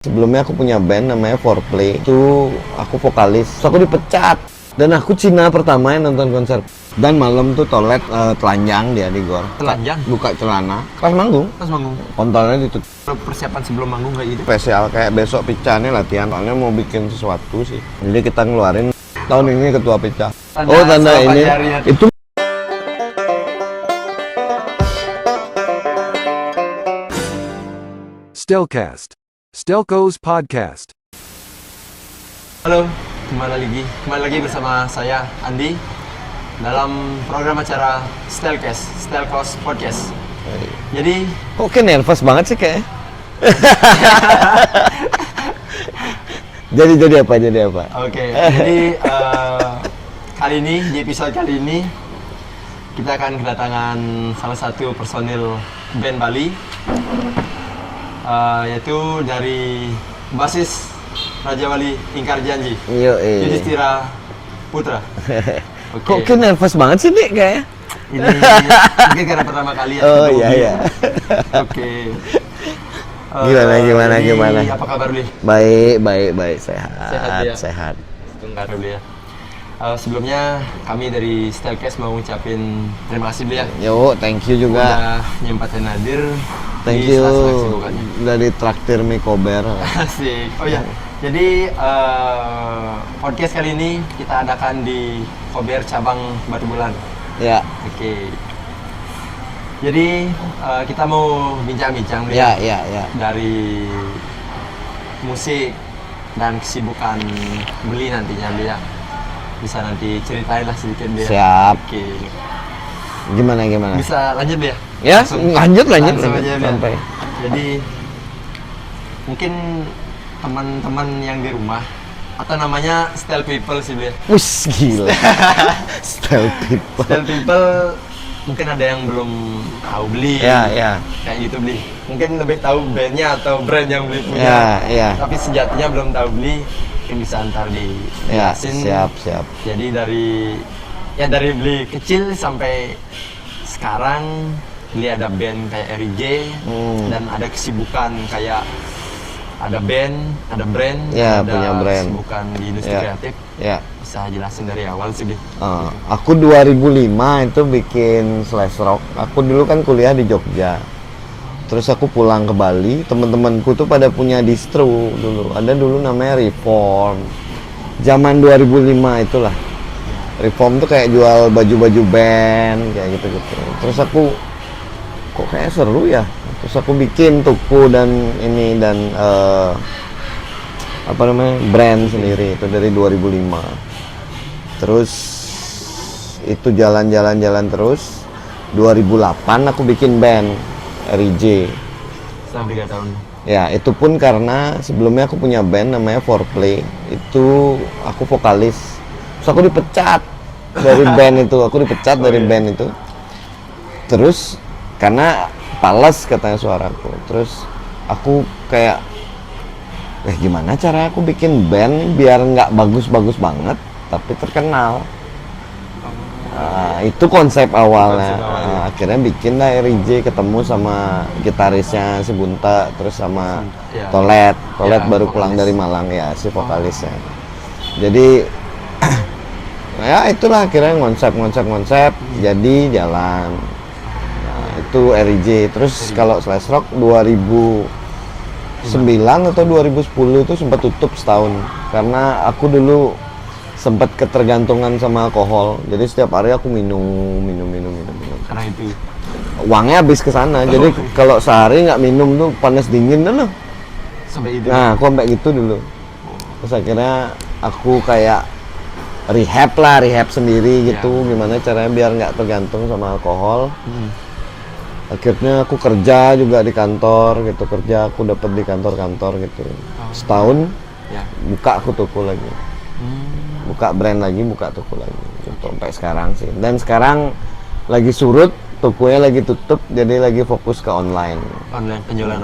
Sebelumnya aku punya band namanya Foreplay. Itu aku vokalis. Terus aku dipecat. Dan aku Cina pertama yang nonton konser. Dan malam tuh toilet telanjang dia di gor. Telanjang? Buka celana. Pas manggung. Pas manggung. Kontolnya ditutup. Persiapan sebelum manggung kayak gitu. Spesial kayak besok Pica nih latihan. Soalnya mau bikin sesuatu sih. Jadi kita ngeluarin tahun ini ketua Pica. Tanda ini. Itu Stelcast. Stelco's Podcast. Halo, kembali lagi bersama saya Andi dalam program acara Stelco's Podcast. Jadi, kok kayak nervous banget sih kayak. jadi apa? oke. Jadi kali ini di episode kali ini kita akan kedatangan salah satu personil band Bali, yaitu dari basis Raja Wali Ingkar Janji, Yudhistira Putra. Kok kayak nervous banget sih nih kayak. Ini mungkin karena pertama kali ya. Oh iya. Oke. Gimana? Apa kabar Bli? Baik, sehat ya? Sehat. Tunggu Bli ya. Sebelumnya kami dari Stelcast mau ngucapin terima kasih Bli ya. Yo, thank you juga. Udah nyempatin hadir. Thank di you. sela-sela kesibukannya. Udah ditraktir mie kober. Asik. Oh ya. Jadi podcast kali ini kita adakan di Kober cabang Batu Bulan. Ya. Oke. Jadi kita mau bincang-bincang Bli. Ya. Dari musik dan kesibukan Beli nantinya Bli ya. Bisa nanti ceritain lah sedikit Bli. Siap. Oke. Gimana? Bisa lanjut Bli ya? Ya, lanjut langsung aja, Bli. sampai. Jadi mungkin teman-teman yang di rumah atau namanya style people sih Bli. Wus, gila. Style people. Style people mungkin ada yang belum tahu Bli. Ya. Kayak gitu Bli. Mungkin lebih tahu bandnya atau brand yang Bli punya. Ya. Tapi sejatinya belum tahu Bli. Mungkin bisa ntar Ya, dijelasin. siap. Jadi dari Bli kecil sampai sekarang Bli ada band kayak RIJ dan ada kesibukan kayak ada band, ada brand, Ya, ada punya brand. kesibukan di industri kreatif. Ya. Bisa jelasin dari awal sih Bli. Aku 2005 itu bikin Slash Rock. Aku dulu kan kuliah di Jogja. Terus aku pulang ke Bali, teman-temanku tuh pada punya distro dulu. Ada dulu namanya Reform. Zaman 2005 itulah. Reform tuh kayak jual baju-baju band kayak gitu-gitu. Terus aku kok kayak seru ya. Terus aku bikin toko dan brand sendiri itu dari 2005. Terus itu jalan terus. 2008 aku bikin band RIJ. Selama 3 tahun. Ya, itu pun karena sebelumnya aku punya band namanya Foreplay. Itu aku vokalis. Terus aku dipecat dari band itu. Band itu. Terus karena pales katanya suaraku. Terus aku kayak gimana cara aku bikin band biar nggak bagus-bagus banget tapi terkenal. Itu konsep awalnya. Akhirnya bikin lah RIJ, ketemu sama gitarisnya si Bunta, terus sama Tolet baru vokalis. pulang dari Malang ya si vokalisnya. Jadi ya itulah akhirnya konsep jadi jalan. Itu RIJ. Terus kalau Slash Rock 2009 atau 2010 itu sempat tutup setahun karena aku dulu sempat ketergantungan sama alkohol. Jadi setiap hari aku minum. Karena itu Uangnya habis ke sana. Jadi kalau sehari nggak minum tuh panas dingin dulu. sampai itu. Nah, aku sampai gitu dulu. Terus akhirnya aku kayak rehab sendiri gitu. Gimana caranya biar nggak tergantung sama alkohol. Akhirnya aku kerja juga di kantor gitu. Aku dapat di kantor gitu. Setahun buka aku toko lagi. Buka brand lagi, buka toko lagi gitu, sampai sekarang sih. Dan sekarang lagi surut, tokonya lagi tutup, jadi lagi fokus ke online. Penjualan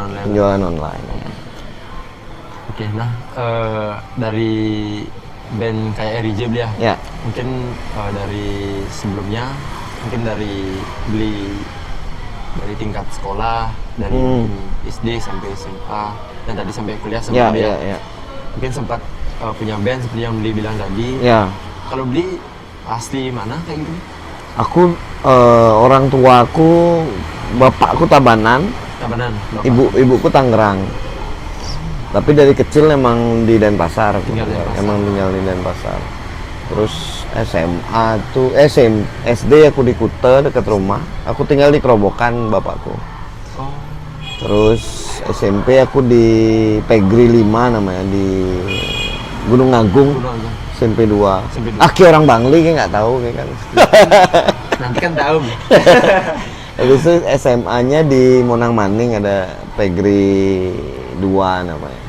online. Oke, nah dari band kayak RIJ Bli ya. Mungkin dari sebelumnya, mungkin dari Bli dari tingkat sekolah, dari SD sampai SMA yang tadi sampai kuliah sama Ya, Bli ya, ya. mungkin sempat punya band seperti yang Bli bilang tadi. Ya. Kalau Bli asli mana kayak gitu? Aku orang tuaku, bapakku Tabanan, Tabanan. Bapak. ibuku Tangerang. Tapi dari kecil emang di Denpasar, aku. Tinggal di Denpasar. Emang tinggal di Denpasar. Terus SMA tuh SD aku di Kuta dekat rumah. Aku tinggal di Kerobokan bapakku. Oh. Terus SMP aku di Pegri 5 namanya, di Gunung Agung. Gunung Agung. SMP 2. SMP 2. Aki orang Bangli kayak nggak tahu kayak kan. Nanti kan tahu. Habis itu SMA-nya di Monang Maning ada Pegri 2 namanya.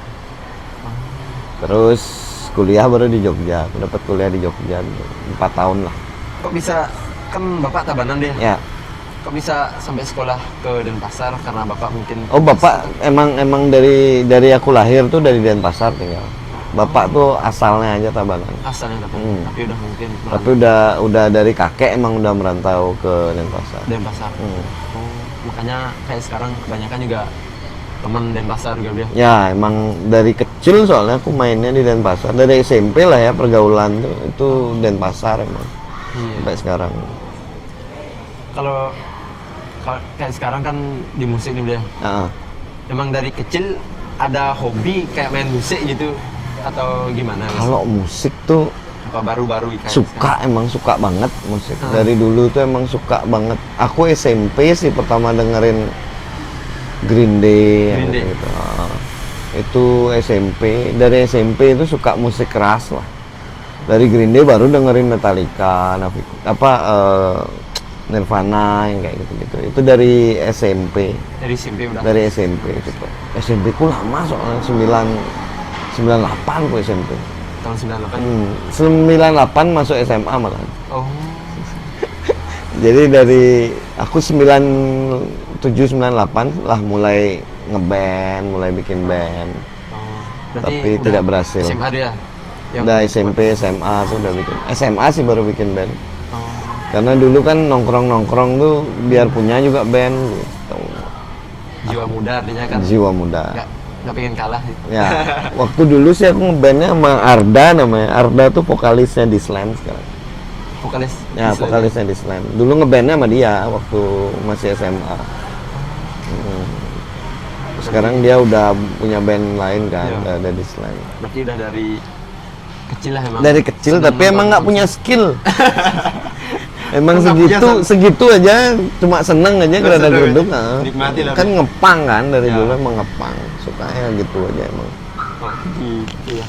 Terus kuliah baru di Jogja. Aku dapat kuliah di Jogja 4 tahun lah. Kok bisa, kan Bapak Tabanan deh. Ya. Kok bisa sampai sekolah ke Denpasar karena Bapak mungkin Oh, bapak emang dari aku lahir tuh dari Denpasar tinggal. Bapak tuh asalnya aja Tabanan. asalnya dapat, tapi udah mungkin Tapi udah dari kakek emang udah merantau ke Denpasar. Denpasar. Oh, makanya kayak sekarang kebanyakan juga temen Denpasar juga dia. Ya, emang dari kecil soalnya aku mainnya di Denpasar. Dari SMP lah ya pergaulan tuh itu Denpasar emang. Iya. Sampai sekarang. Kalau kayak sekarang kan di musik nih dia. Heeh. Emang dari kecil ada hobi kayak main musik gitu atau gimana? Mas? Kalau musik tuh Apa baru-baru kayak suka, emang suka banget musik. Dari dulu tuh emang suka banget. Aku SMP sih pertama dengerin Green Day, Green Day. gitu. Itu SMP. Dari SMP itu suka musik keras lah. Dari Green Day baru dengerin Metallica, Nirvana yang kayak gitu-gitu. Itu dari SMP. dari SMP udah. Dari SMP itu. SMP ku lama soalnya 98 ku SMP. Tahun 98. 98 masuk SMA malah. Oh. Jadi dari aku 9798 lah mulai ngeband, mulai bikin band. Oh. Tapi tidak berhasil. SMA dia. Udah SMP, SMA tuh udah bikin. SMA sih baru bikin band. Oh. Karena dulu kan nongkrong-nongkrong tuh biar punya juga band gitu. Jiwa muda artinya kan. Jiwa muda. Nggak pengen kalah sih. Ya, waktu dulu sih aku ngebandnya sama Arda namanya. Arda tuh vokalisnya di Slam sekarang. Vokalis. Ya, vokalisnya di Slam. Dulu ngebandnya sama dia waktu masih SMA. Sekarang dia udah punya band lain kan, Iya. udah ada di Slam. Berarti udah dari kecil lah emang. Dari kecil senang tapi emang nonton nggak punya skill. Emang Nggak punya segitu aja, cuma seneng aja Nggak gerada seneng geruduk. aja. Nikmati lah. Kan ngepang kan dari Ya. dulu emang ngepang, sukanya gitu aja emang. Oh, gitu ya.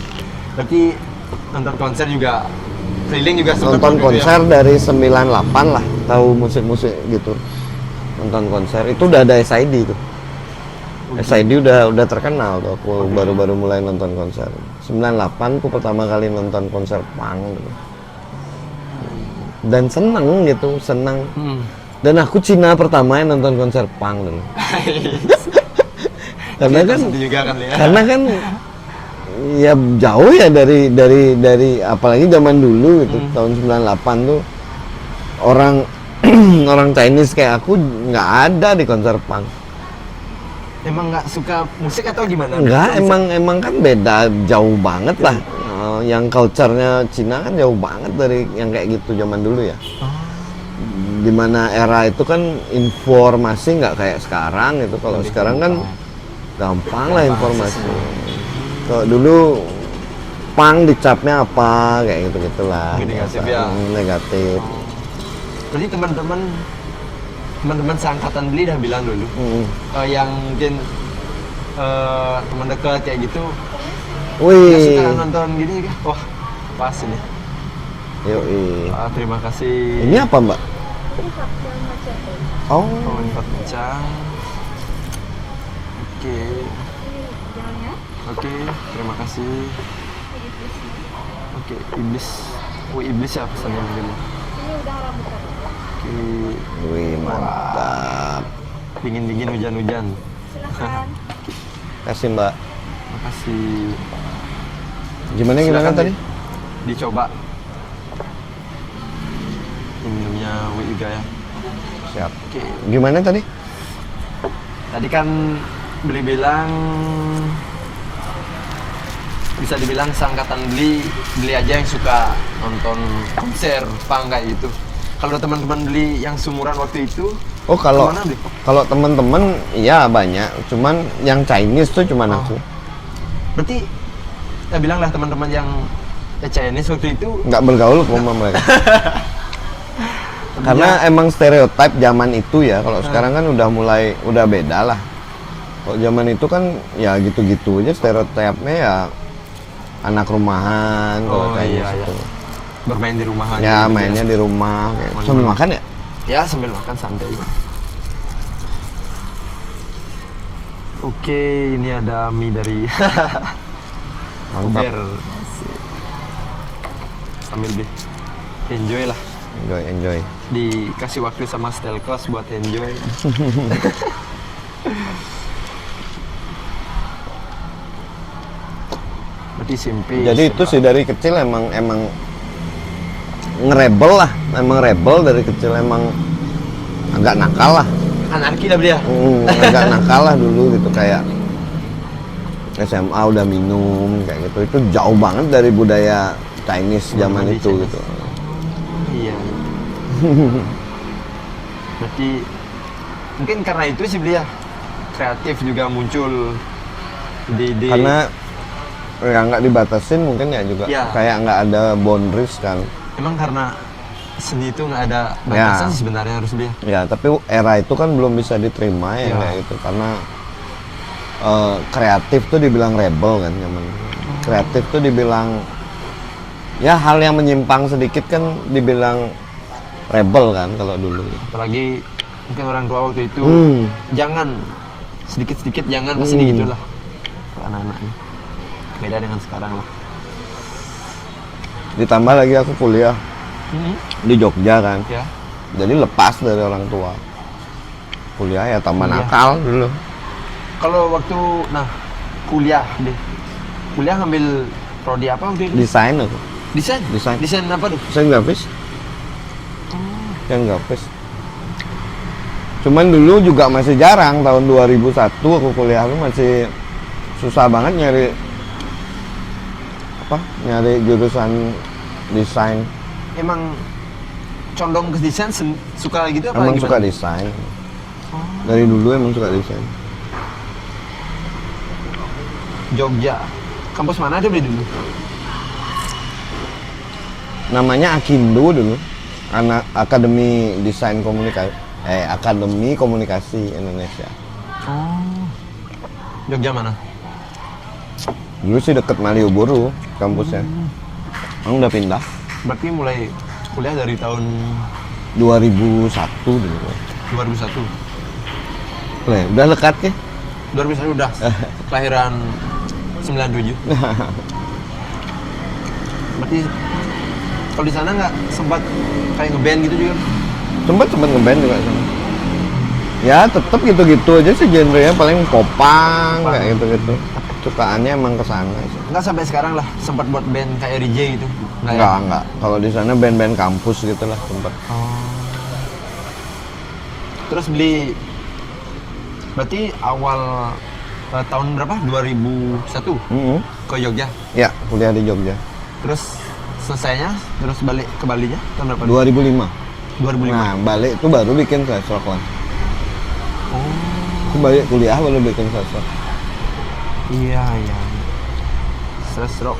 Berarti nonton konser juga, keliling juga sempet Nonton gitu konser dari 98 lah, tahu musik-musik gitu. Nonton konser itu udah ada SID tuh. SID udah terkenal tuh, aku baru-baru mulai nonton konser. 98 aku pertama kali nonton konser punk gitu. Dan seneng gitu, seneng. Dan aku Cina pertama yang nonton konser punk dulu. Karena kan Sedih juga kan ya. karena kan ya jauh ya dari apalagi zaman dulu gitu, tahun 98 tuh orang orang Chinese kayak aku nggak ada di konser punk. Emang nggak suka musik atau gimana? Enggak, emang kan beda jauh banget lah. Yang culture-nya Cina kan jauh banget dari yang kayak gitu zaman dulu ya. Dimana era itu kan informasi nggak kayak sekarang gitu. Kalau Lebih sekarang kan gampang lah informasi. Kalau dulu pang dicapnya apa kayak gitu gitulah. Negatif ya. Negatif. Berarti teman-teman seangkatan Beli udah bilang dulu. Yang mungkin teman dekat kayak gitu nggak Wih, suka nonton gini kan? Wah, pas ini. yoi. Terima kasih. Ini apa mbak? Oh, Oh, ini Fatmacang. Oke. Oke, terima kasih. Oke, iblis. Oh, iblis ya pesannya mungkin. Oke, wih mantap. dingin-dingin hujan-hujan. Kasih mbak. Makasih. Gimana Silakan tadi? Dicoba. Minumnya W3 ya. Siap. Oke. Gimana tadi? Tadi kan Beli bilang bisa dibilang seangkatan beli aja yang suka nonton konser punk kayak gitu. Kalau teman-teman beli yang sumuran waktu itu, Oh kalau kemana, Bli? kalau teman-teman ya banyak, cuman yang Chinese tuh cuman aku. Berarti ya bilang lah teman-teman yang Chinese waktu itu Nggak bergaul sama mereka. Karena emang stereotip zaman itu ya. Kalau sekarang kan udah beda lah. Kalau zaman itu kan ya gitu-gitu aja stereotipnya ya anak rumahan kalau Chinese iya. itu. Bermain di rumah aja. Ya gitu mainnya di rumah kayak. Sambil makan ya? Ya sambil makan santai. Oke, ini ada mie dari Mantap. Uber. Sambil deh enjoy lah. Enjoy. Dikasih waktu sama Stelkos buat enjoy. Berarti simpi. Jadi itu sih dari kecil emang ngerebel lah, emang rebel dari kecil, emang agak nakal lah. Anarki lah dia. Agak nakal lah dulu gitu, kayak SMA udah minum kayak gitu. Itu jauh banget dari budaya Chinese zaman Budaya itu Chinese. gitu. Iya. Berarti mungkin karena itu sih dia kreatif juga muncul di Karena ya nggak dibatasin mungkin ya juga, Ya. kayak nggak ada boundaries kan. emang karena seni itu nggak ada batasan Ya. sih sebenarnya harus dia. Ya tapi era itu kan belum bisa diterima ya, Ya. kayak gitu, karena kreatif tuh dibilang rebel kan zaman. Kreatif tuh dibilang ya hal yang menyimpang sedikit kan dibilang rebel kan kalau dulu. Apalagi mungkin orang tua waktu itu jangan sedikit-sedikit jangan pasti gitu lah ke anak-anaknya. Beda dengan sekarang lah. Ditambah lagi aku kuliah di Jogja kan, Ya. jadi lepas dari orang tua. Kuliah ya tambah Kuliah. nakal dulu. Kalau waktu kuliah deh. Kuliah ngambil prodi apa waktu itu? Desain aku, Desain. Desain. Desain apa tuh? desain grafis. Yang grafis. Cuman dulu juga masih jarang, tahun 2001 aku kuliah tuh masih susah banget nyari jurusan desain. Emang condong ke desain suka gitu apa Emang gimana? suka desain. Dari dulu emang suka desain. Jogja. Kampus mana dia beli dulu? Namanya Akindo dulu. Akademi Desain Komunikasi. Akademi Komunikasi Indonesia. Oh. Jogja mana? Dulu sih deket Malioboro kampusnya. Emang udah pindah. Berarti mulai kuliah dari tahun 2001 dulu. 2001. Nah, udah dekat ya? 2001 udah. Kelahiran 97. Berarti kalau di sana nggak sempat kayak ngeband gitu juga? Sempet ngeband juga sama. Ya tetep gitu-gitu aja sih genrenya, paling popang kayak gitu-gitu. Sukaannya emang kesana sih. Nggak sampai sekarang lah sempat buat band kayak RJ gitu? Enggak. Kalau di sana band-band kampus gitu lah sempet. Terus beli, berarti awal tahun berapa? 2001 ke Jogja. Ya, kuliah di Jogja. Terus selesainya, terus balik ke Balinya tahun berapa? 2005. 2005. Nah, balik itu baru bikin Flash Rock lah. Oh. Aku balik kuliah baru bikin Flash Rock. Iya. Stress rock.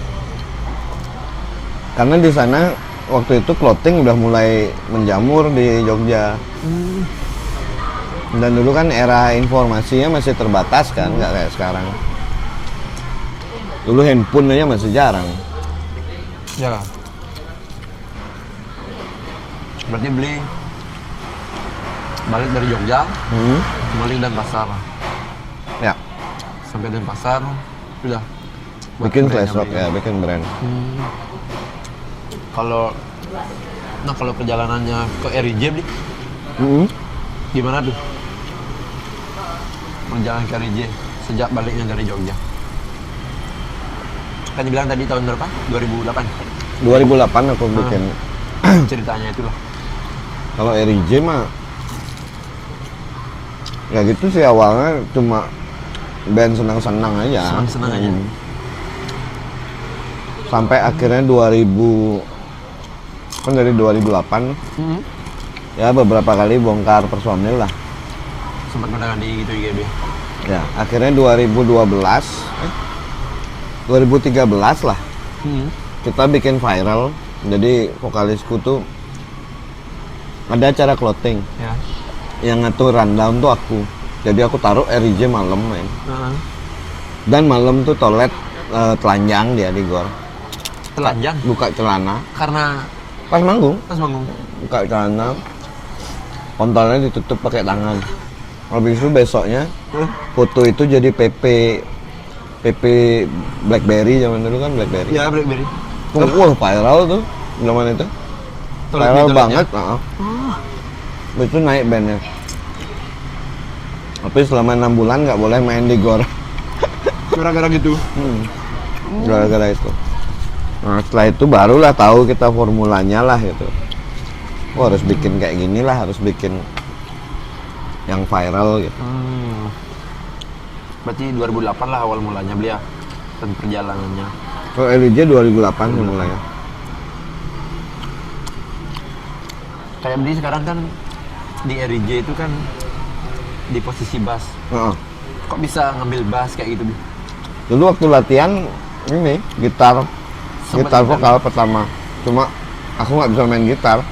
Karena di sana waktu itu clothing udah mulai menjamur di Jogja. Dan dulu kan era informasinya masih terbatas kan, nggak kayak sekarang. Dulu handphone aja masih jarang. Ya. Berarti beli balik dari Jogja, balik Denpasar. Ya, Sampai Denpasar, udah buat bikin brandnya Flash Rock beli. ya, bikin brand. Kalau perjalanannya ke RJ beli, gimana tuh? Perjalanan ke RJ sejak baliknya dari Jogja. Kan dibilang tadi tahun berapa? 2008. 2008 aku bikin. Ceritanya itulah. Kalau RJ mah ya gitu sih, awalnya cuma band senang-senang aja. Senang-senang aja. Sampai akhirnya 2000 kan dari 2008 ya beberapa kali bongkar personil lah. Sempat mendengar di gitu juga dia. Ya, akhirnya 2013 lah kita bikin viral. Jadi vokalisku tuh ada acara clothing Ya. yang ngatur rundown tuh aku. Jadi aku taruh RIJ malam main. Dan malam tuh toilet telanjang dia di gor. Telanjang Buka celana karena pas manggung, pas manggung. buka celana, kontolnya ditutup pakai tangan. Habis itu besoknya foto itu jadi PP BlackBerry, zaman dulu kan BlackBerry. Ya, BlackBerry. Wah, viral tuh zaman itu. Viral banget. Itu naik bandnya. Tapi selama 6 bulan nggak boleh main di gor. Gara-gara gitu. Gara-gara itu. Nah, setelah itu barulah tahu kita formulanya lah gitu. Wah, harus bikin kayak gini lah, harus bikin yang viral gitu. Berarti 2008 lah awal mulanya beliau dan perjalanannya. Kalau LJ 2008 mulainya. Kayak beli sekarang kan di RJ itu kan di posisi bass. Heeh. Kok bisa ngambil bass kayak gitu, Bi? Dulu waktu latihan ini gitar Sempet vokal pertama. Cuma aku nggak bisa main gitar.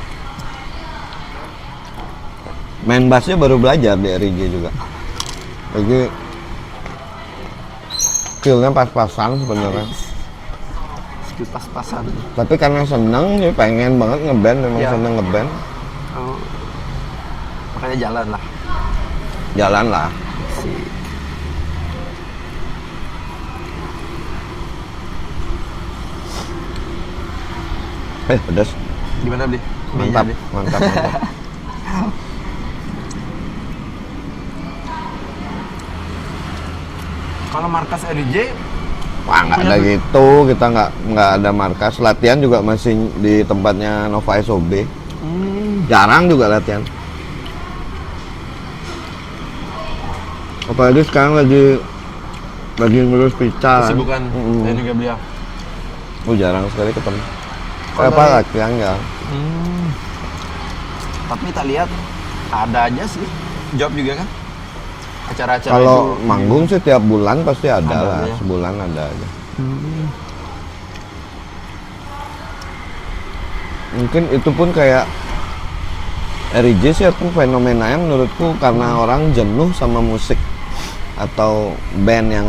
Main bassnya baru belajar di RJ juga. Jadi skillnya pas-pasan sebenarnya. Skill pas-pasan. Tapi karena seneng sih, pengen banget ngeband, memang Ya. seneng ngeband. Oh. Makanya jalan lah. Jalan lah. Pedas. Gimana, Bli? Mantap, Bli? mantap. Kalau markas RJ Wah, nggak ada gitu, kita nggak ada markas. Latihan juga masih di tempatnya Nova SOB. Jarang juga latihan. Apalagi sekarang lagi ngurus pica. kesibukan dan juga beliau. Jarang sekali ketemu. Kalau Apa dari- latihan nggak? Tapi tak lihat ada aja sih job juga kan. Acara-acara Kalau itu. manggung sih tiap bulan pasti ada Ada, lah, ya. sebulan ada aja. Mungkin itu pun kayak RJ sih, aku fenomenanya menurutku karena orang jenuh sama musik atau band yang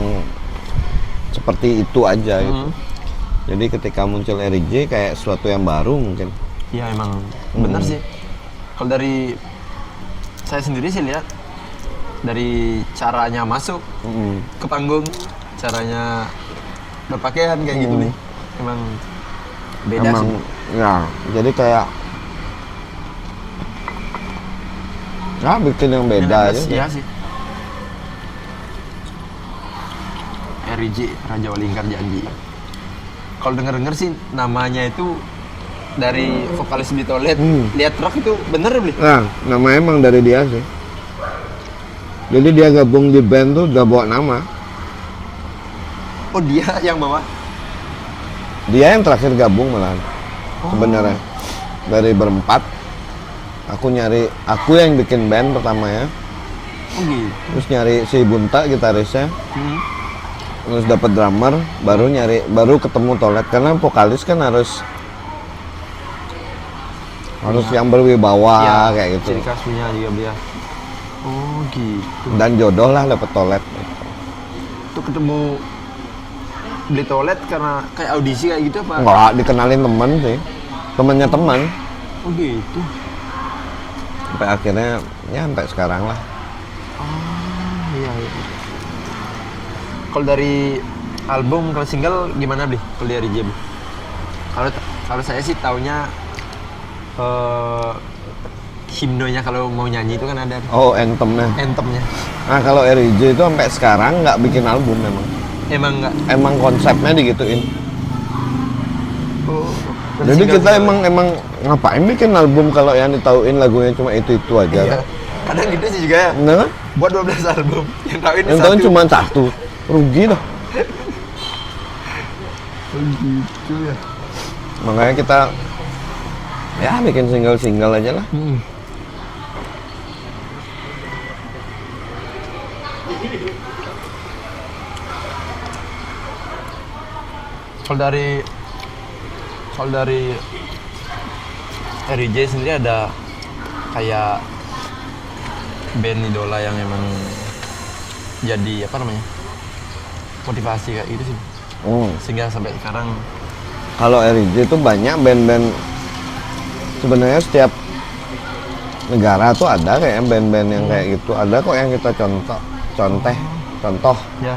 seperti itu aja gitu. Jadi ketika muncul RJ kayak sesuatu yang baru mungkin. Ya emang benar sih. Kalau dari saya sendiri sih lihat dari caranya masuk ke panggung, caranya berpakaian kayak gitu nih. Emang beda Emang sih. ya, jadi kayak ya bikin yang beda aja. Iya sih. RJ Raja Walingkar Janji. Kalau denger-denger sih namanya itu dari vokalis di toilet. Lihat rock itu bener ya, Bli? Nah, namanya emang dari dia sih. Jadi dia gabung di band tuh udah bawa nama. Oh dia yang bawa? Dia yang terakhir gabung malahan. Sebenarnya dari berempat, aku yang bikin band pertama ya. Oh gitu. Terus nyari si Bunta gitarisnya, terus dapat drummer, baru ketemu Tolet karena vokalis kan harus yang berwibawa kayak gitu. Ciri khas punya juga dia. Oh gitu. Dan jodoh lah dapat Tolet. Tuh ketemu beli toilet karena kayak audisi kayak gitu apa? Enggak, dikenalin teman sih, temannya teman. Oh gitu. Sampai akhirnya ya sampai sekarang lah. Iya. Kalau dari album, kalau single gimana, Bli? Kalau dari Jim? Kalau saya sih taunya himnonya kalau mau nyanyi itu kan ada Oh, anthemnya. anthemnya. Nah, kalau RJ itu sampai sekarang nggak bikin album memang. Emang enggak. Emang konsepnya digituin. Oh. Jadi kita emang ngapain bikin album kalau yang ditauin lagunya cuma itu aja Iya. kan? Kadang gitu sih juga ya. Bener kan? Buat 12 album yang tauin Yang satu. tahu cuma satu, rugi dah. Gitu ya. Makanya kita ya bikin single aja lah. Kalau dari RJ sendiri ada kayak band idola yang emang jadi apa namanya motivasi kayak gitu sih, sehingga sampai sekarang. Kalau RJ itu banyak band-band, sebenarnya setiap negara tuh ada kayak band-band yang kayak gitu, ada kok yang kita contoh Ya.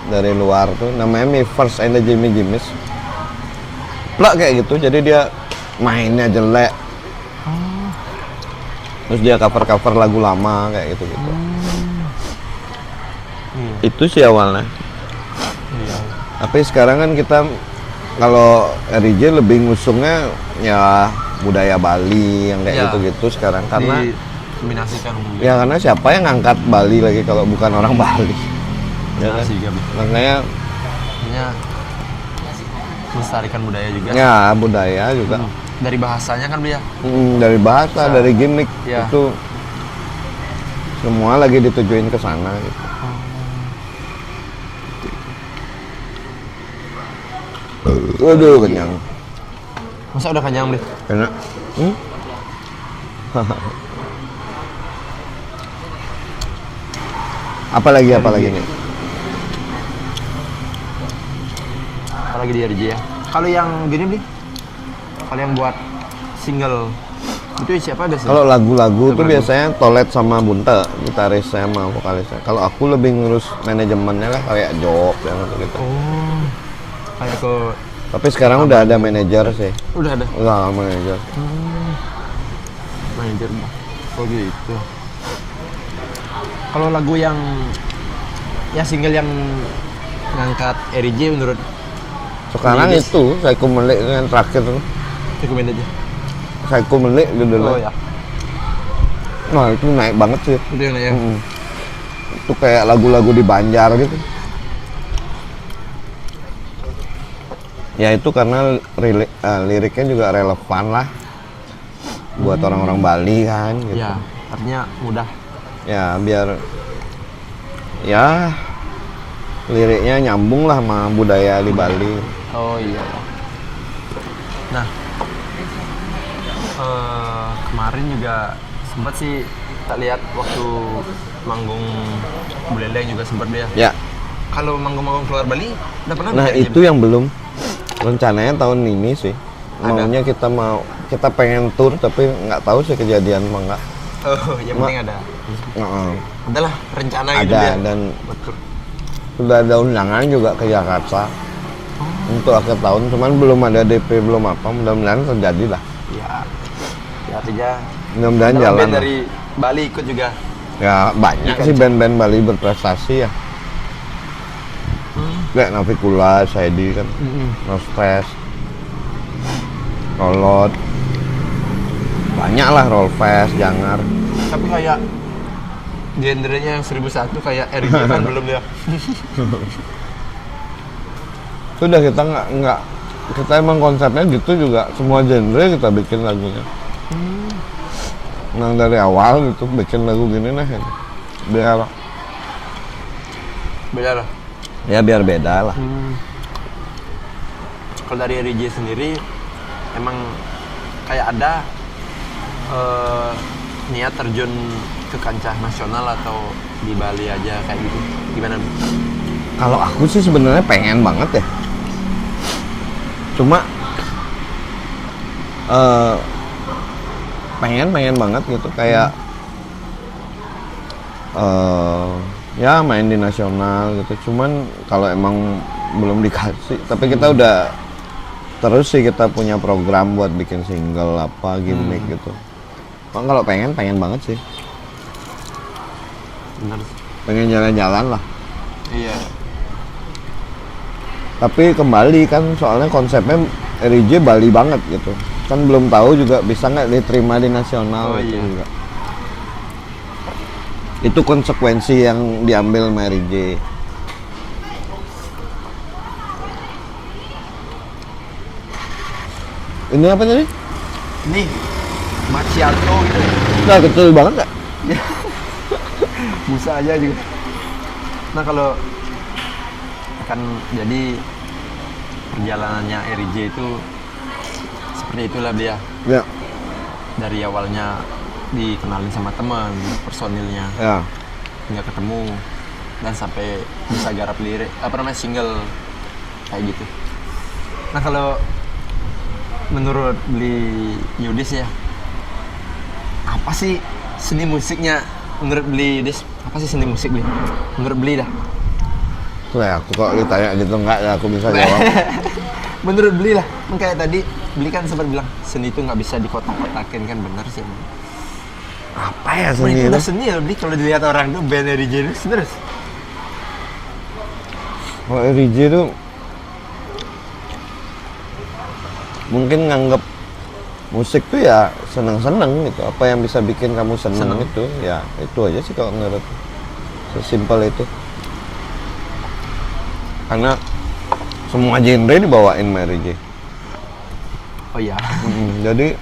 dari luar tuh, namanya Me First and the Jimmy Jimis. Plak kayak gitu, jadi dia mainnya jelek, terus dia cover lagu lama kayak gitu. Itu sih awalnya. Iya. Tapi sekarang kan kita kalau RJ lebih ngusungnya ya budaya Bali yang kayak Ya. gitu-gitu sekarang, karena Dikombinasikan mungkin. ya karena siapa yang ngangkat Bali lagi kalau bukan orang Bali. Ya kan? sih, Gabi. Makanya Makanya melestarikan budaya juga. ya budaya juga. Dari bahasanya kan dia. Dari bahasa, dari gimmick Ya. itu semua lagi ditujuin ke sana gitu. Aduh kenyang. Masa udah kenyang deh? Enak. Apalagi nih? Apalagi di RJ ya. Kalau yang gini nih, kalau yang buat single itu siapa ada sih? Kalau lagu-lagu tuh biasanya Tolet sama Bunte, gitarisnya sama vokalisnya. Kalau aku lebih ngurus manajemennya lah, kayak job yang gitu. Oh, kayak ke Tapi sekarang udah ada manajer sih. udah ada Udah manajer. manajer. Oh gitu. Kalau lagu yang single yang ngangkat RJ menurut Sekarang Yes. itu Psycho Melik yang terakhir tuh. rekomend aja. Psycho Melik gitu Oh loh. ya. Nah itu naik banget sih. Itu yang ya. Itu kayak lagu-lagu di Banjar gitu. Ya itu karena liriknya juga relevan lah buat orang-orang Bali kan gitu. Ya, artinya mudah. Ya biar ya liriknya nyambung lah sama budaya di Bali. Oh iya. Nah, kemarin juga sempat sih tak lihat waktu manggung Buleleng juga sempat dia. Ya. Kalau manggung-manggung keluar Bali, udah pernah Nah nggak, itu Jim? yang belum, rencananya tahun ini sih. Maunya kita pengen tur tapi nggak tahu sih kejadian apa enggak. Oh, yang penting ada. Adalah rencana gitu Ada dia. dan Betul. sudah ada undangan juga ke Jakarta untuk akhir tahun, cuman belum ada DP belum apa, mudah-mudahan terjadi lah. Ya, ya artinya Mudah-mudahan ada jalan band lah. dari Bali ikut juga. Ya banyak sih band-band Bali berprestasi ya. Kayak Navikula, Saidi kan, No Stress, Rolot, banyak lah, Rollfest, Jangar. Tapi kayak genrenya yang 1001 kayak RJ kan belum dia. Sudah kita nggak kita emang konsepnya gitu juga, semua genre kita bikin lagunya. Nah dari awal gitu bikin lagu gini nah biar Beda lah. ya biar beda lah. Kalau dari RJ sendiri emang kayak ada niat terjun ke kancah nasional atau di Bali aja kayak gitu, gimana? Kalau aku sih sebenarnya pengen banget ya. Cuma pengen banget gitu kayak ya main di nasional gitu. Cuman kalau emang belum dikasih, tapi kita udah terus sih kita punya program buat bikin single apa gimmick gitu. Kalau pengen banget sih. Benar. Pengen jalan-jalan lah. Iya. Tapi kembali kan soalnya konsepnya RJ Bali banget gitu. Kan belum tahu juga bisa nggak diterima di nasional. Oh, gitu iya. juga. Itu konsekuensi yang diambil sama RJ. Ini apa tadi? Ini macchiato gitu ya. Nah, kecil banget nggak? Busa aja juga. Nah kalau akan jadi perjalanannya RJ itu seperti itulah dia. Ya. Dari awalnya dikenalin sama teman personilnya Ya. hingga ketemu dan sampai bisa garap lirik single kayak gitu. Nah kalau menurut Beli Yudis ya, apa sih seni musiknya menurut Beli Yudis? Apa sih seni musik Beli? Menurut Beli dah. Lah, aku kok ditanya gitu nggak ya aku bisa jawab. Menurut Beli lah, kayak tadi Beli kan sempat bilang seni itu nggak bisa dikotak-kotakin, kan benar sih. Apa ya Itu seni itu? udah seni ya Beli, kalau dilihat orang tuh band RJ itu serius. Kalau RJ itu mungkin nganggep musik tuh ya seneng-seneng gitu. Apa yang bisa bikin kamu seneng itu, ya itu aja sih kalau menurut. Sesimpel itu. Karena semua genre dibawain sama RJ. Oh iya. Jadi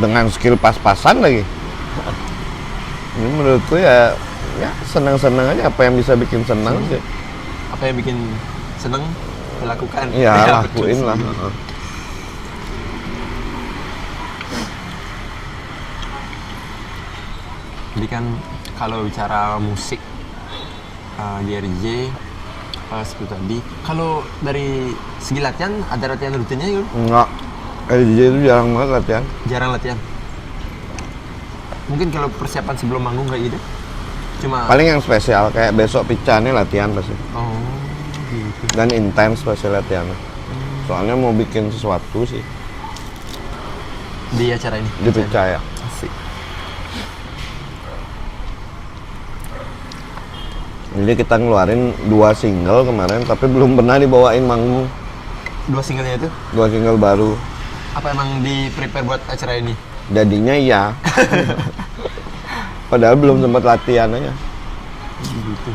dengan skill pas-pasan lagi. Ini menurutku ya senang-senang aja, apa yang bisa bikin senang sih. Apa yang bikin seneng dilakukan. Ya, betul lakuin sih. lah. Jadi kan kalau bicara musik di RJ seperti tadi, kalau dari segi latihan ada latihan rutinnya gitu? Enggak. RJ itu jarang banget latihan. Jarang latihan. Mungkin kalau persiapan sebelum manggung kayak gitu? Cuma Paling yang spesial kayak besok Pica nih latihan pasti. oh gitu. Dan intens pasti latihannya. Soalnya mau bikin sesuatu sih Di acara ini. di Pica ya. Asik. Jadi kita ngeluarin 2 single kemarin tapi belum pernah dibawain manggung. 2 singlenya itu 2 single baru. apa emang di prepare buat acara ini? Jadinya iya. Padahal belum sempat latihan aja. Gitu.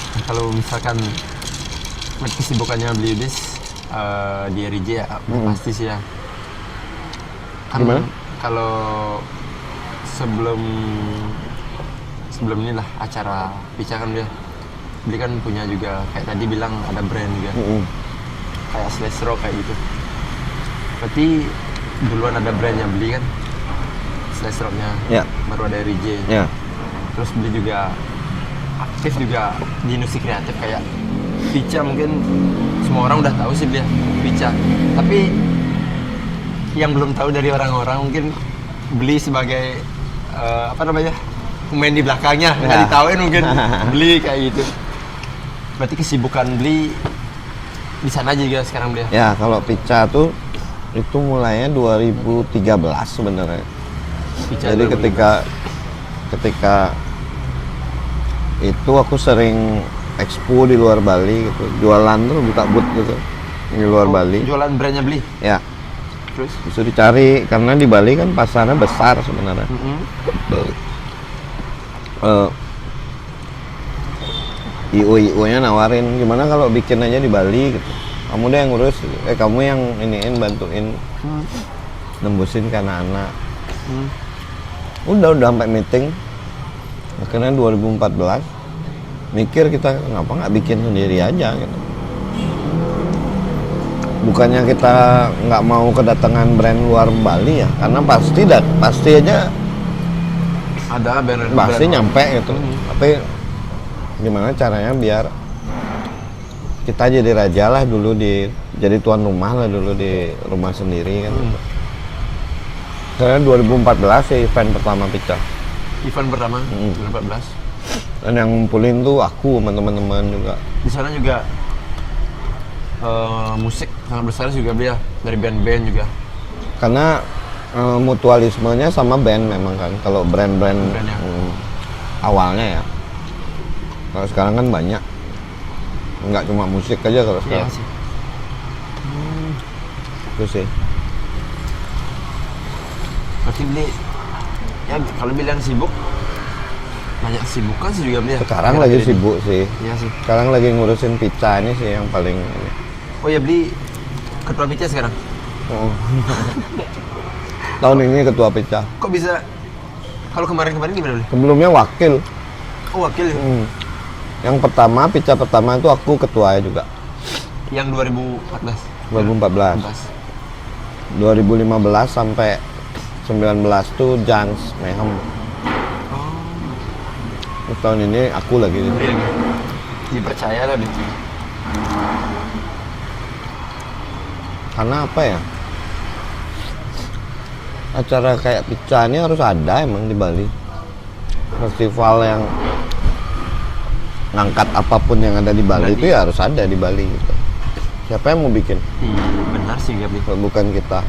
Nah, kalau misalkan kesibukannya Beli Yudis di RJ ya pasti sih ya. Kan Gimana? kalau sebelum inilah acara Pica kan dia kan punya juga kayak tadi bilang ada brand juga kayak Slash Rock kayak gitu. Berarti duluan ada brandnya Beli kan, Slash Rocknya, Ya. baru ada RJ. Ya. Terus Beli juga aktif juga di industri kreatif kayak Pica, mungkin semua orang udah tahu sih dia Pica. Tapi yang belum tahu dari orang-orang mungkin Beli sebagai pemain di belakangnya nggak Ya. ditahuin mungkin Beli kayak gitu. Berarti kesibukan Beli di sana juga sekarang Beli. Ya, kalau Pica tuh itu mulainya 2013 sebenarnya. Pica Jadi 2015. ketika itu aku sering expo di luar Bali gitu, jualan tuh buka booth gitu di luar Bali. Jualan brandnya Beli. Ya, Terus bisa dicari karena di Bali kan pasarnya besar sebenarnya. IO-nya nawarin gimana kalau bikin aja di Bali gitu. Kamu deh yang ngurus, kamu yang iniin bantuin nembusin ke anak-anak. Udah sampai meeting. Akhirnya 2014 mikir kita kenapa nggak bikin sendiri aja gitu. Bukannya kita nggak mau kedatangan brand luar Bali ya, karena pasti aja ada brand pasti nyampe gitu. Tapi gimana caranya biar kita jadi raja lah dulu, jadi tuan rumah lah dulu di rumah sendiri kan. Karena 2014 sih event pertama Pica. event pertama 2014. Dan yang ngumpulin tuh aku sama teman-teman juga. Di sana juga musik sangat besar juga Beli ya, dari band-band juga. Karena mutualismenya sama band memang kan. Kalau brand-brand Brandnya. awalnya ya. Kalau sekarang kan banyak. Nggak cuma musik aja kalau Iya sekarang. sih. Itu sih. Berarti Beli ya kalau bilang sibuk, banyak kesibukan sih juga Beli ya. Sekarang Akhir-akhir lagi ini. sibuk sih. Iya sih. Sekarang lagi ngurusin Pica ini sih yang paling ini. Oh ya, beli ketua pizza sekarang. Oh. Tahun ini ketua pecah. Kok bisa? Kalau kemarin-kemarin gimana beli? Sebelumnya wakil. Oh, wakil ya? Yang pertama, pecah pertama itu aku ketuanya juga. Yang 2014. 2014. 2015 sampai 19 tuh Jans Mehem. Terus tahun ini aku lagi gitu. Beli lagi. Dipercaya lah gitu. Karena apa ya? Acara kayak pecah ini harus ada emang di Bali. Festival yang ngangkat apapun yang ada di Bali itu ya harus ada di Bali gitu. Siapa yang mau bikin? Iya, benar sih Gabi. Kalau bukan kita.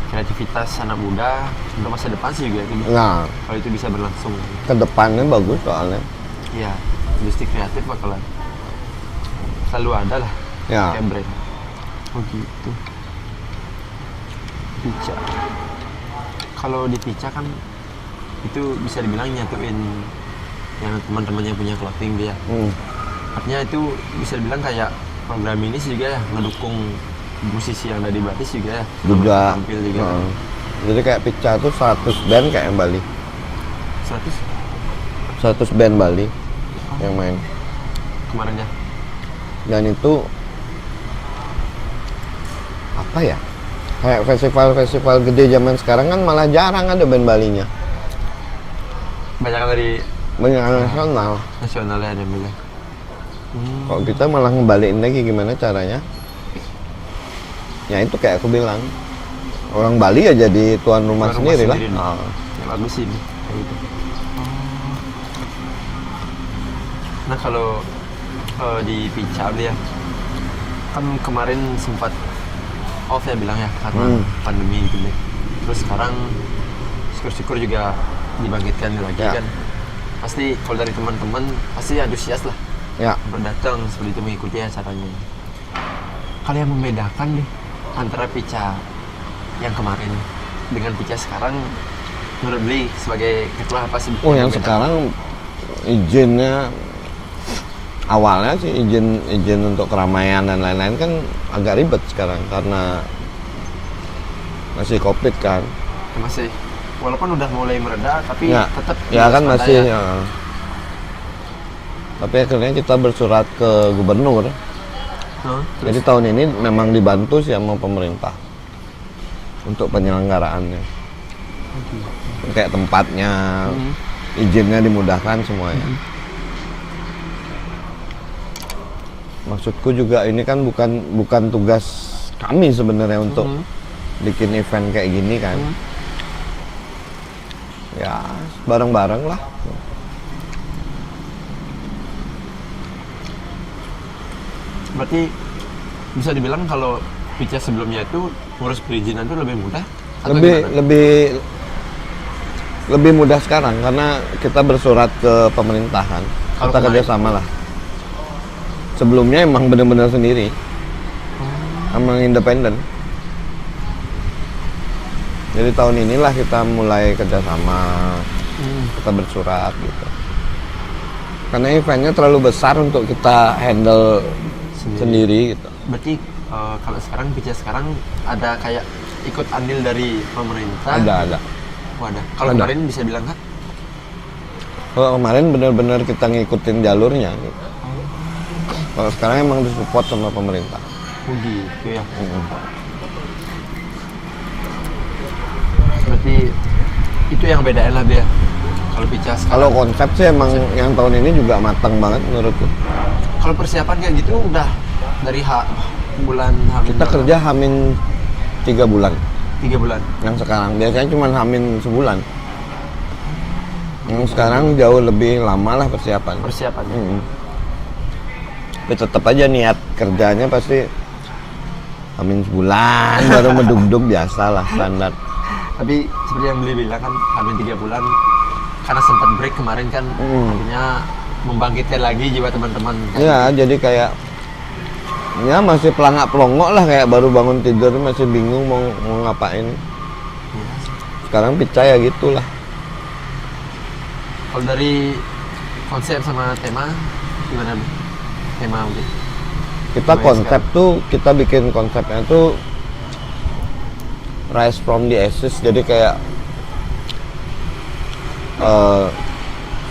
Kreativitas anak muda untuk masa depan sih juga Gabi. Nah, Kalau itu bisa berlangsung. ke depannya bagus soalnya. Iya, industri kreatif bakalan selalu ada lah. Ya. Kayak brand. Oh gitu. Pica. Kalau di Pica kan itu bisa dibilang nyatuin yang teman-teman yang punya clothing dia. Artinya itu bisa dibilang kayak program ini sih juga ya ngedukung musisi yang ada di Batis juga ya. Juga. Tampil juga. Jadi kayak pecah tuh 100 band kayak yang Bali. 100 100 band Bali yang main. kemarinnya. Dan itu apa ya? Kayak festival-festival gede zaman sekarang kan malah jarang ada band Balinya. Banyak dari Banyak nasional. nasionalnya ada yang bilang. Kalau kita malah ngebalikin lagi gimana caranya? Ya itu kayak aku bilang, orang Bali ya jadi tuan rumah Tuan sendiri lah. sendiri nih. Ya, bagus sih ini kayak gitu. Nah kalau di Pica ya kan kemarin sempat off ya bilang ya karena pandemi gitu deh. Terus sekarang syukur-syukur juga dibangkitkan lagi Ya. kan. Pasti kalau dari teman-teman pasti antusias lah Ya, untuk datang seperti itu mengikuti acaranya. Kalau yang membedakan deh antara Pica yang kemarin dengan Pica sekarang, menurut Beli sebagai ketua apa sih? oh yang membedakan? sekarang izinnya awalnya sih izin untuk keramaian dan lain-lain kan agak ribet sekarang karena masih COVID kan. Masih walaupun udah mulai mereda tapi Ya, tetap ya kan waspada masih. ya. Ya. Tapi akhirnya kita bersurat ke gubernur. Hah? Jadi tahun ini memang dibantu sih sama pemerintah untuk penyelenggaraannya. Kayak tempatnya, izinnya dimudahkan semuanya. Maksudku juga ini kan bukan tugas kami sebenarnya untuk bikin event kayak gini kan. Ya bareng-bareng lah. Berarti bisa dibilang kalau Pica sebelumnya itu ngurus perizinan itu lebih mudah? Atau gimana? Lebih mudah sekarang karena kita bersurat ke pemerintahan. Kalau Kita kemarin? kerjasama lah. Sebelumnya emang benar-benar sendiri, emang independen. Jadi tahun inilah kita mulai kerjasama, kita bersurat gitu. Karena eventnya terlalu besar untuk kita handle sendiri gitu. Berarti kalau sekarang Pica sekarang ada kayak ikut andil dari pemerintah? Ada. Oh, ada. Kalau Ada. kemarin bisa bilang kan? Kalau kemarin benar-benar kita ngikutin jalurnya. Gitu. Kalau sekarang emang disupport sama pemerintah. Oh gitu ya. Berarti itu yang bedain lah dia. Kalau Pica sekarang. Kalau konsep sih emang yang tahun ini juga matang banget menurutku. Kalau persiapan kayak gitu udah dari bulan Hamin Kita berapa? kerja hamin 3 bulan 3 bulan. yang sekarang. Biasanya cuma hamin sebulan. Yang sekarang jauh lebih lama lah persiapan. Persiapannya. Tapi tetap aja niat kerjanya pasti hamin sebulan baru medug-dug biasa lah standar. Tapi seperti yang Beli bilang kan Hamin 3 bulan karena sempat break kemarin kan akhirnya membangkitkan lagi jiwa teman-teman kan. Ya jadi kayak ya masih pelangak-pelongok lah kayak baru bangun tidur masih bingung mau ngapain. Sekarang percaya gitulah. Kalau dari konsep sama tema gimana? Tema mungkin Kita konsep tuh, kita bikin konsepnya tuh rise from the ashes, jadi kayak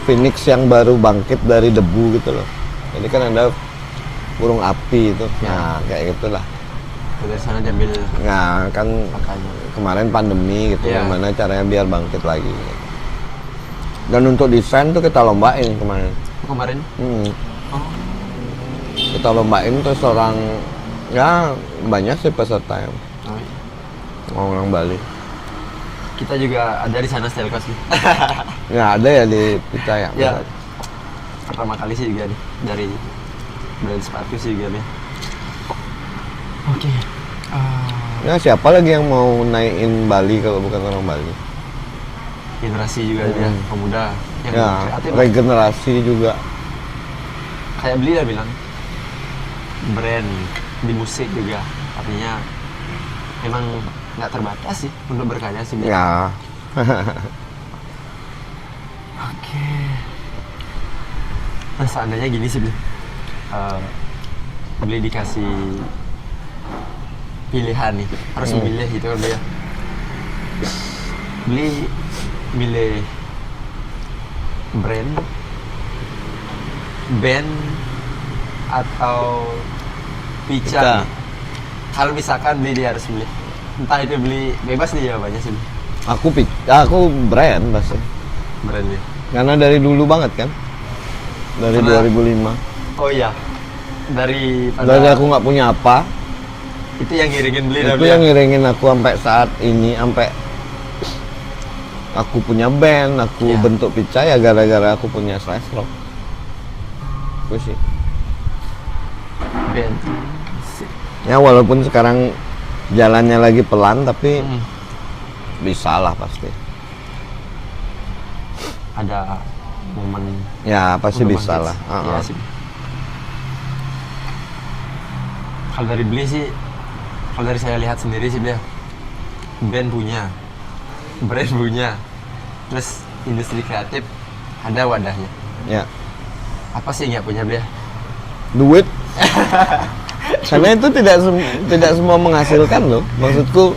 phoenix yang baru bangkit dari debu gitu loh. Jadi kan ada burung api itu, nah kayak gitulah. Dari sana diambil Nah kan makanya. kemarin pandemi gitu, Iya. gimana caranya biar bangkit lagi. Dan untuk desain tuh kita lombain kemarin. Kemarin oh, Kita lombain terus orang, ya banyak sih peserta yang oh iya. orang Bali. Kita juga ada di sana Stelkos nih. Nggak ada ya di kita ya? Ya. Pertama kali sih juga nih dari brand sepatu sih juga nih. Oke. Ya siapa lagi yang mau naikin Bali kalau bukan orang Bali? Generasi juga ya, pemuda yang Ya, kreatif. regenerasi juga. Kayak beli lah bilang brand di musik juga artinya emang nggak terbatas sih untuk berkarya sih. Ya, Oke. Nah seandainya gini sih Bli, Bli dikasih pilihan nih, harus memilih gitu kan Bli ya. Bli milih band atau Pica. Pica nih. Kalau misalkan Bli dia harus milih, entah itu Bli bebas nih jawabannya sih Bli. aku brand pasti. Brand ya. Karena dari dulu banget kan, dari Karena- 2005. Oh iya, dari Aku nggak punya apa, itu yang ngiringin Bli itu yang ngiringin aku sampai saat ini, sampai aku punya band, aku Ya. bentuk Pica ya gara-gara aku punya Slash Rock. Itu sih. band. Ya walaupun sekarang jalannya lagi pelan, tapi Hmm. bisa lah pasti. Ada momen Ya pasti untuk bisa bangkit. lah. Iya sih. Kalau dari Bli sih, kalau dari saya lihat sendiri sih Bli, band punya, brand punya, terus industri kreatif ada wadahnya. Ya, Apa sih yang nggak punya Bli? duit. Karena itu tidak semua menghasilkan loh. Maksudku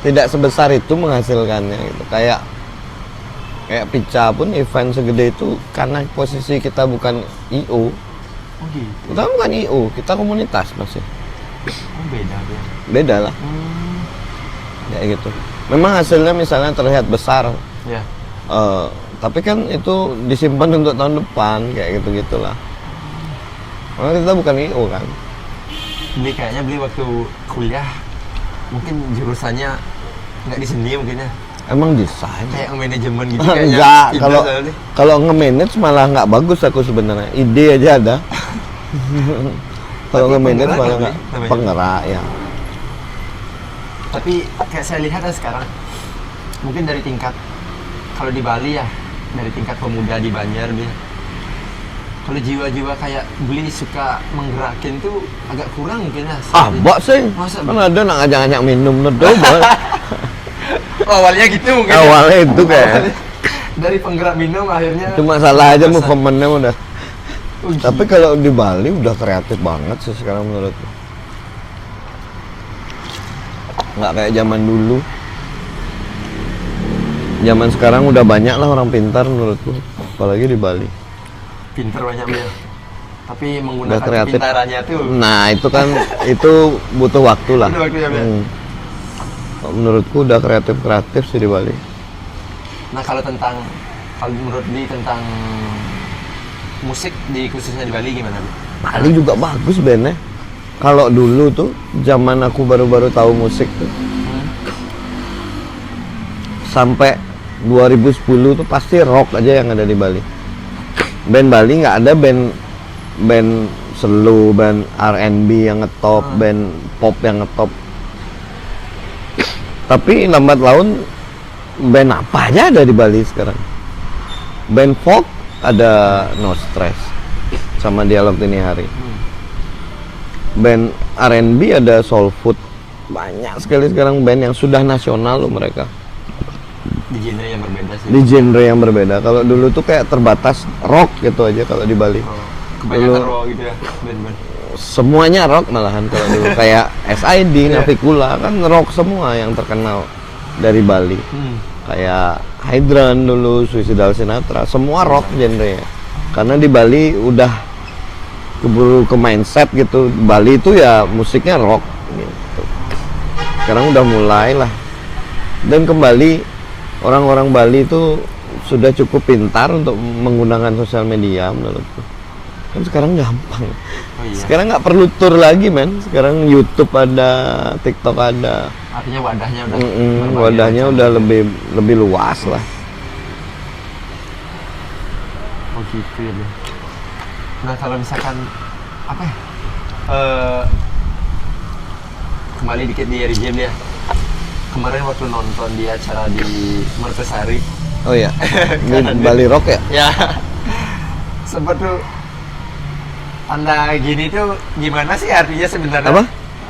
tidak sebesar itu menghasilkannya gitu. Kayak Pica pun event segede itu karena posisi kita bukan IO. Oh gitu. Kita bukan IO, kita komunitas masih. Oh beda Bli. Beda lah. Kayak gitu. Memang hasilnya misalnya terlihat besar. Ya. Tapi kan itu disimpan untuk tahun depan kayak gitu-gitulah. Karena kita bukan IO kan. Bli kayaknya Bli waktu kuliah mungkin jurusannya nggak di seni mungkin ya. Emang desain. Kayak manajemen gitu kayaknya. Enggak, pindah kalau soalnya. kalau nge-manage malah nggak bagus aku sebenarnya. Ide aja ada. Kalau Tapi nge-manage penggerak malah kan, nggak Bi, namanya? penggerak ya. Tapi kayak saya lihat ya sekarang mungkin dari tingkat kalau di Bali ya dari tingkat pemuda di Banjar Bli. Kalau jiwa-jiwa kayak Bli suka menggerakin tuh agak kurang mungkin ya. Ah, mbak sih. Masa, Kan ada nak ngajak-ngajak minum nedo, Bos. Oh, awalnya gitu mungkin. ya? Awalnya itu kayak Awalnya dari penggerak minum akhirnya. cuma salah aja Bosan. movementnya udah. Oh, gitu. Tapi kalau di Bali udah kreatif banget sih sekarang menurutku. Nggak kayak zaman dulu. Zaman sekarang udah banyak lah orang pintar menurutku, apalagi di Bali. pinter banyak Bli. Tapi Udah menggunakan kreatif. kepintarannya tuh. Nah itu kan itu butuh waktu lah. Butuh waktu ya, Bli. Kalau menurutku udah kreatif sih di Bali. Nah kalau menurut Bli tentang musik di khususnya di Bali gimana Bli? Bali juga bagus bandnya. Kalau dulu tuh zaman aku baru-baru tahu musik tuh, sampai 2010 tuh pasti rock aja yang ada di Bali. Band Bali nggak ada band slow, band R&B yang ngetop, band pop yang ngetop. Tapi lambat laun band apa aja ada di Bali sekarang. Band folk ada No Stress sama Dialog Dini Hari. Band R&B ada Soul Food. Banyak sekali sekarang band yang sudah nasional loh mereka. Di genre yang berbeda sih. Di genre yang berbeda. Kalau dulu tuh kayak terbatas rock gitu aja kalau di Bali. Kebanyakan Dulu- raw gitu ya band-band. semuanya rock malahan kalau dulu kayak SID, Navicula kan rock semua yang terkenal dari Bali. Kayak Hydran dulu, Suicidal Sinatra, semua rock genre. Karena di Bali udah keburu ke mindset gitu. Bali itu ya musiknya rock gitu. Sekarang udah mulai lah. Dan kembali orang-orang Bali itu sudah cukup pintar untuk menggunakan sosial media menurutku. Kan sekarang gampang. Sekarang nggak perlu tour lagi, men. Sekarang YouTube ada, TikTok ada. Artinya wadahnya udah Wadahnya udah lebih luas lah. Oh gitu ya. Nah kalau misalkan apa ya? Kembali dikit di RJ ya. Kemarin waktu nonton di acara di Mertesari. Oh iya. Di Bali Rock ya? Ya. Sempat tuh tanda gini tuh gimana sih artinya sebenarnya? Apa?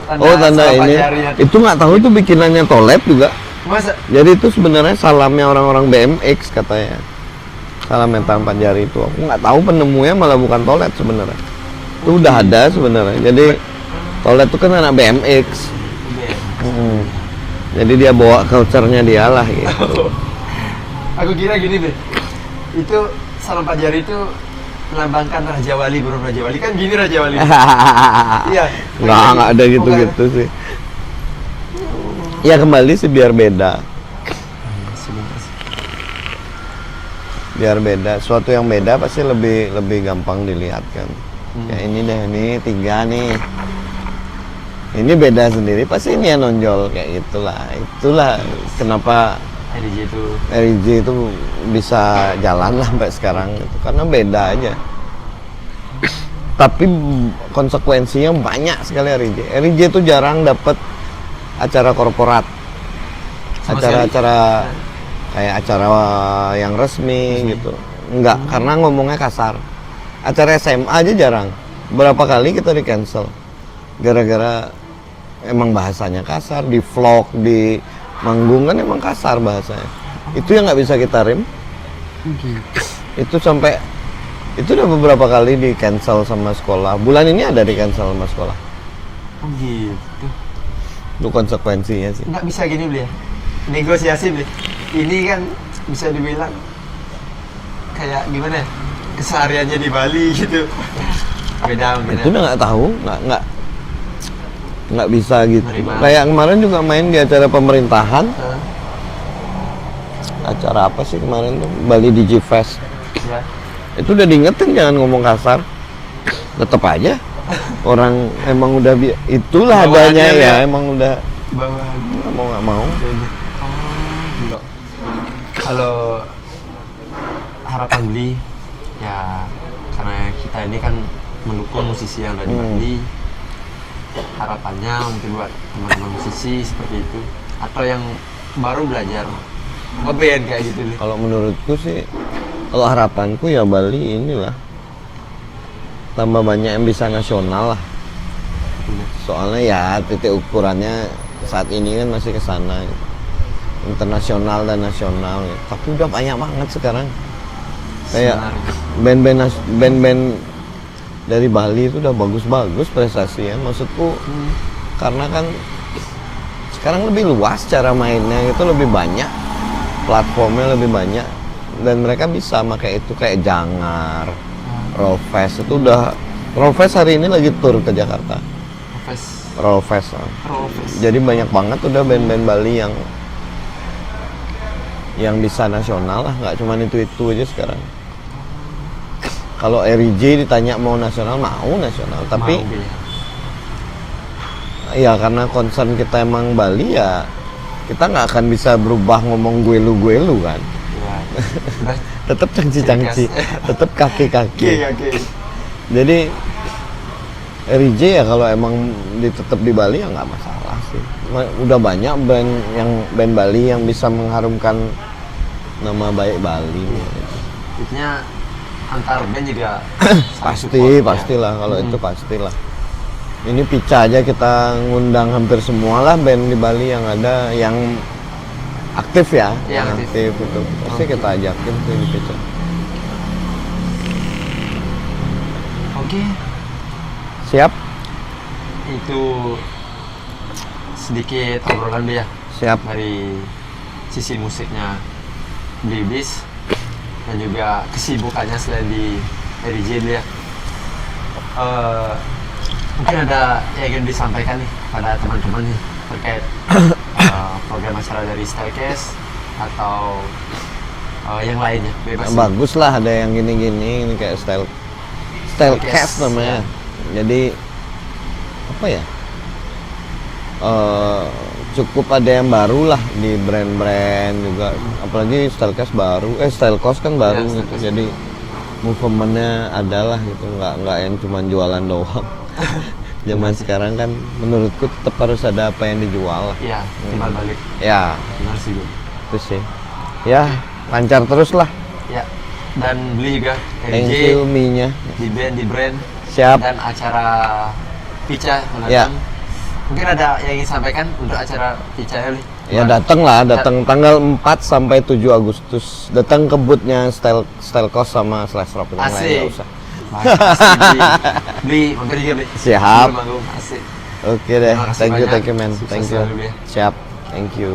Tanda ini. Itu nggak tahu itu bikinannya Tolep juga. Masa? Jadi itu sebenarnya salamnya orang-orang BMX katanya. Salam yang tanpa jari itu. Aku nggak tahu penemunya malah bukan Tolet sebenarnya. Itu udah ada sebenarnya. Jadi Tolet itu kan anak BMX. Jadi dia bawa culture-nya dia lah gitu. Aku kira gini deh. Itu salam Pak Jari itu melambangkan Raja Wali, burung Raja Wali kan gini Raja Wali. Iya. Nggak ada gitu-gitu sih. Ya kembali sih biar beda. Biar beda, suatu yang beda pasti lebih gampang dilihat kan. Ya ini deh, ini 3 nih. Ini beda sendiri, pasti ini yang nonjol kayak gitulah. Itulah kenapa RJ itu bisa jalan lah sampai sekarang gitu. Karena beda aja. Tapi konsekuensinya banyak sekali RJ. RJ itu jarang dapat acara korporat. Acara-acara kayak acara yang resmi gitu. Enggak, karena ngomongnya kasar. Acara SMA aja jarang. Berapa kali kita di cancel gara-gara emang bahasanya kasar. Di vlog, di manggung kan emang kasar bahasanya. Itu yang nggak bisa kita rem. Itu sampai itu udah beberapa kali di cancel sama sekolah. Bulan ini ada di cancel sama sekolah. Oh gitu. Itu konsekuensinya sih. Nggak bisa gini beli ya. Negosiasi beli. Ini kan bisa dibilang kayak gimana ya? Kesehariannya di Bali gitu. Beda. Itu udah nggak tahu, nggak bisa gitu. Kayak kemarin juga main di acara pemerintahan. Acara apa sih kemarin tuh? Bali Digifest. Ya. Itu udah diingetin jangan ngomong kasar. Tetap aja. Orang emang udah itulah adanya ya, emang udah Bawa nggak mau. Kalau harapan beli ya karena kita ini kan mendukung musisi yang ada di Bali, harapannya mungkin buat teman-teman musisi seperti itu atau yang baru belajar ngeband kayak gitu nih. Kalau menurutku sih, kalau harapanku ya Bali inilah tambah banyak yang bisa nasional lah. Soalnya ya titik ukurannya saat ini kan masih ke sana. Internasional dan nasional ya. Tapi udah banyak banget sekarang kayak band-band dari Bali itu udah bagus-bagus prestasinya maksudku. Karena kan sekarang lebih luas cara mainnya, itu lebih banyak platformnya, lebih banyak dan mereka bisa pakai itu kayak Jangar, Rollfest itu udah Rollfest hari ini lagi tur ke Jakarta. Rollfest. Jadi banyak banget udah band-band Bali yang bisa nasional lah, nggak cuma itu aja sekarang. Kalau RJ ditanya mau nasional, mau nasional, tapi ya karena concern kita emang Bali ya kita nggak akan bisa berubah ngomong gue lu kan. Tetap cangci, tetap kaki. Jadi RJ ya kalau emang tetap di Bali ya nggak masalah sih. Udah banyak band Bali yang bisa mengharumkan nama baik Bali. Intinya antar band juga pastilah kalau itu pastilah. Ini Pica aja kita ngundang hampir semua lah band di Bali yang ada yang aktif ya, yang aktif itu pasti kita ajakin tuh di Pica. Oke. Siap. itu sedikit obrolan dia Siap. dari sisi musiknya Blibis dan juga kesibukannya selain di RJ dia. Mungkin ada yang ingin disampaikan nih pada teman-teman nih terkait program acara dari Stylecast atau yang lainnya, bebas. Bagus lah ada yang gini-gini, ini kayak Stylecast namanya. Jadi apa ya? Cukup ada yang baru lah di brand-brand juga, apalagi Stylecast baru, Stylecast kan baru Ya, gitu, jadi movementnya adalah gitu, nggak yang cuma jualan doang. Zaman sekarang kan menurutku tetap harus ada apa yang dijual lah. Iya, timbal balik. Ya, Benar sih gue. itu sih. Ya, lancar terus lah. Ya, dan beli juga Thank RJ you Mi-nya. di brand Siap. dan acara Pica mendatang. Ya. Mungkin ada yang ingin sampaikan untuk acara Pica ya, Li? Ya datang lah, datang tanggal 4 sampai 7 Agustus. Datang ke booth-nya Stylecast sama Slash Rock, yang lain Asik. nggak usah. Beli, mampir juga, Bli. Siap. Manggung, asik. Oke deh, Terima kasih thank you banyak. man, Sukses thank you. selalu, Bli. Siap, thank you.